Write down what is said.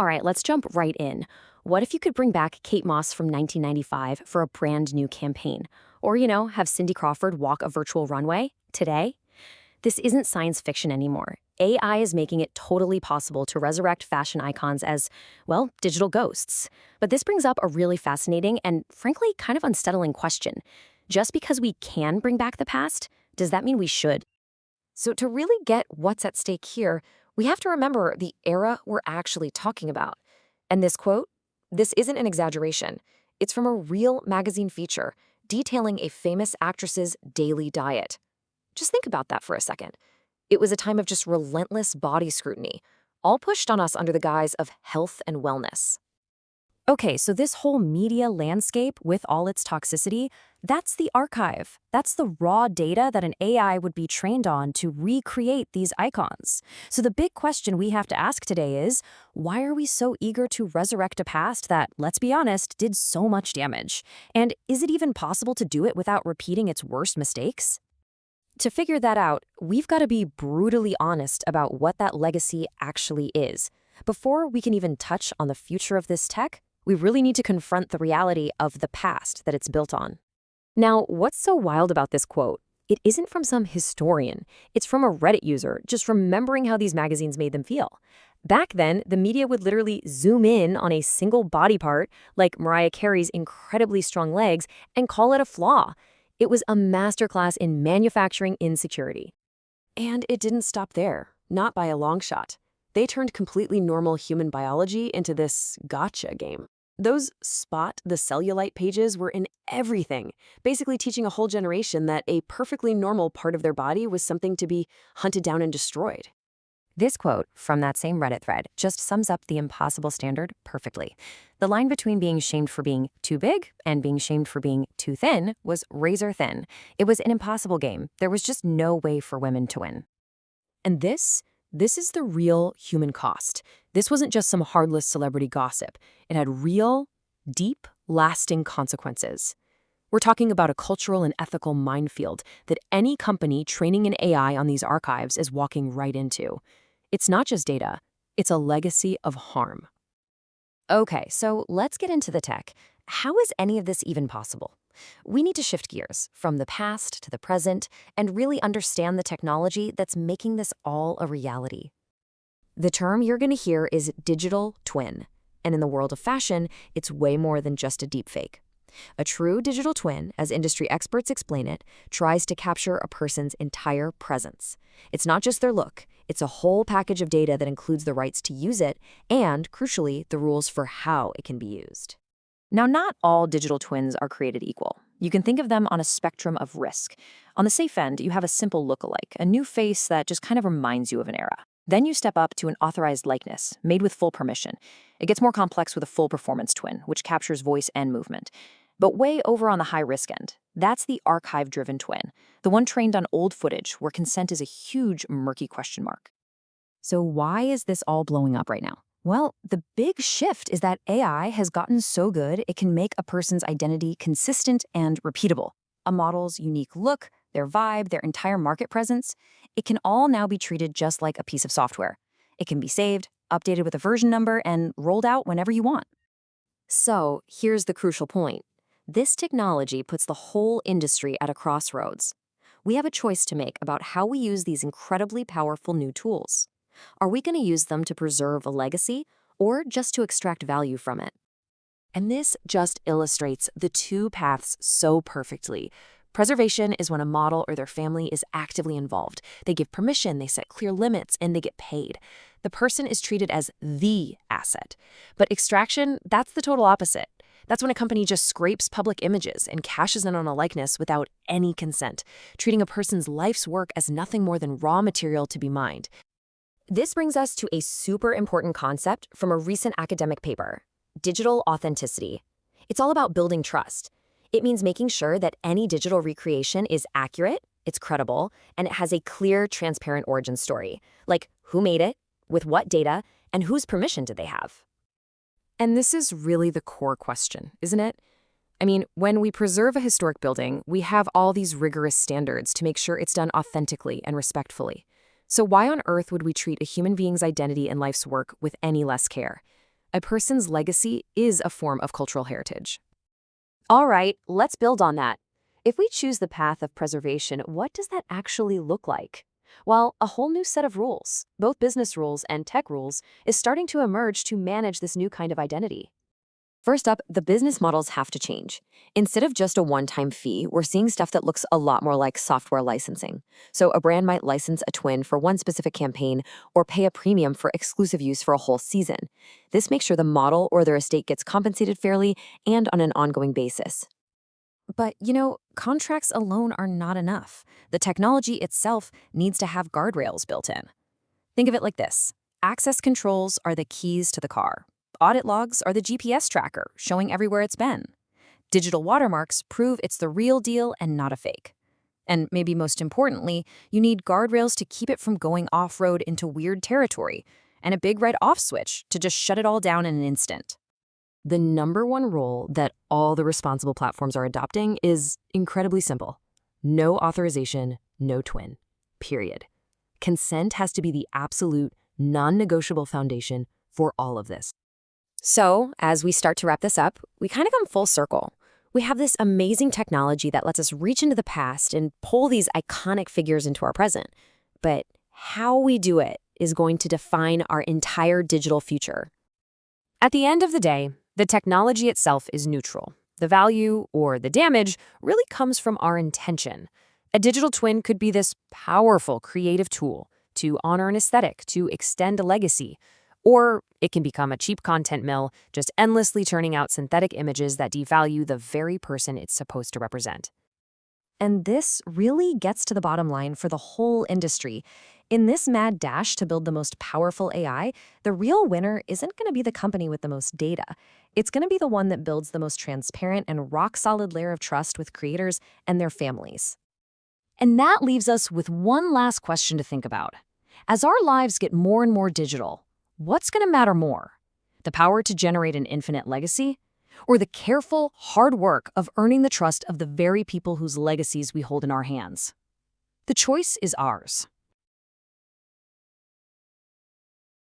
All right, let's jump right in. What if you could bring back Kate Moss from 1995 for a brand new campaign? Or, have Cindy Crawford walk a virtual runway today? This isn't science fiction anymore. AI is making it totally possible to resurrect fashion icons as, well, digital ghosts. But this brings up a really fascinating and, frankly, kind of unsettling question. Just because we can bring back the past, does that mean we should? So, to really get what's at stake here, we have to remember the era we're actually talking about. And this quote, this isn't an exaggeration. It's from a real magazine feature detailing a famous actress's daily diet. Just think about that for a second. It was a time of just relentless body scrutiny, all pushed on us under the guise of health and wellness. Okay, so this whole media landscape with all its toxicity, that's the archive. That's the raw data that an AI would be trained on to recreate these icons. So the big question we have to ask today is, why are we so eager to resurrect a past that, let's be honest, did so much damage? And is it even possible to do it without repeating its worst mistakes? To figure that out, we've got to be brutally honest about what that legacy actually is. Before we can even touch on the future of this tech, we really need to confront the reality of the past that it's built on. Now, what's so wild about this quote? It isn't from some historian. It's from a Reddit user just remembering how these magazines made them feel. Back then, the media would literally zoom in on a single body part, like Mariah Carey's incredibly strong legs, and call it a flaw. It was a masterclass in manufacturing insecurity. And it didn't stop there, not by a long shot. They turned completely normal human biology into this gotcha game. Those spot the cellulite pages were in everything, basically teaching a whole generation that a perfectly normal part of their body was something to be hunted down and destroyed. This quote from that same Reddit thread just sums up the impossible standard perfectly. The line between being shamed for being too big and being shamed for being too thin was razor thin. It was an impossible game. There was just no way for women to win. And this is the real human cost. This wasn't just some heartless celebrity gossip. It had real, deep, lasting consequences. We're talking about a cultural and ethical minefield that any company training an AI on these archives is walking right into. It's not just data, it's a legacy of harm. Okay, so let's get into the tech. How is any of this even possible? We need to shift gears from the past to the present and really understand the technology that's making this all a reality. The term you're going to hear is digital twin, and in the world of fashion, it's way more than just a deepfake. A true digital twin, as industry experts explain it, tries to capture a person's entire presence. It's not just their look, it's a whole package of data that includes the rights to use it and, crucially, the rules for how it can be used. Now, not all digital twins are created equal. You can think of them on a spectrum of risk. On the safe end, you have a simple lookalike, a new face that just kind of reminds you of an era. Then you step up to an authorized likeness, made with full permission. It gets more complex with a full performance twin, which captures voice and movement. But way over on the high-risk end, that's the archive-driven twin, the one trained on old footage where consent is a huge, murky question mark. So why is this all blowing up right now? Well, the big shift is that AI has gotten so good it can make a person's identity consistent and repeatable. A model's unique look, their vibe, their entire market presence, it can all now be treated just like a piece of software. It can be saved, updated with a version number, and rolled out whenever you want. So here's the crucial point. This technology puts the whole industry at a crossroads. We have a choice to make about how we use these incredibly powerful new tools. Are we going to use them to preserve a legacy or just to extract value from it? And this just illustrates the two paths so perfectly. Preservation is when a model or their family is actively involved. They give permission, they set clear limits, and they get paid. The person is treated as the asset. But extraction, that's the total opposite. That's when a company just scrapes public images and cashes in on a likeness without any consent, treating a person's life's work as nothing more than raw material to be mined. This brings us to a super important concept from a recent academic paper, digital authenticity. It's all about building trust. It means making sure that any digital recreation is accurate, it's credible, and it has a clear, transparent origin story, like who made it, with what data, and whose permission did they have. And this is really the core question, isn't it? I mean, when we preserve a historic building, we have all these rigorous standards to make sure it's done authentically and respectfully. So why on earth would we treat a human being's identity and life's work with any less care? A person's legacy is a form of cultural heritage. All right, let's build on that. If we choose the path of preservation, what does that actually look like? Well, a whole new set of rules, both business rules and tech rules, is starting to emerge to manage this new kind of identity. First up, the business models have to change. Instead of just a one-time fee, we're seeing stuff that looks a lot more like software licensing. So a brand might license a twin for one specific campaign or pay a premium for exclusive use for a whole season. This makes sure the model or their estate gets compensated fairly and on an ongoing basis. But, contracts alone are not enough. The technology itself needs to have guardrails built in. Think of it like this. Access controls are the keys to the car. Audit logs are the GPS tracker, showing everywhere it's been. Digital watermarks prove it's the real deal and not a fake. And maybe most importantly, you need guardrails to keep it from going off-road into weird territory, and a big red off switch to just shut it all down in an instant. The number one rule that all the responsible platforms are adopting is incredibly simple. No authorization, no twin. Period. Consent has to be the absolute, non-negotiable foundation for all of this. So, as we start to wrap this up, we kind of come full circle. We have this amazing technology that lets us reach into the past and pull these iconic figures into our present. But how we do it is going to define our entire digital future. At the end of the day, the technology itself is neutral. The value or the damage really comes from our intention. A digital twin could be this powerful creative tool to honor an aesthetic, to extend a legacy, or it can become a cheap content mill, just endlessly churning out synthetic images that devalue the very person it's supposed to represent. And this really gets to the bottom line for the whole industry. In this mad dash to build the most powerful AI, the real winner isn't going to be the company with the most data. It's going to be the one that builds the most transparent and rock-solid layer of trust with creators and their families. And that leaves us with one last question to think about. As our lives get more and more digital, what's going to matter more? The power to generate an infinite legacy? Or the careful, hard work of earning the trust of the very people whose legacies we hold in our hands? The choice is ours.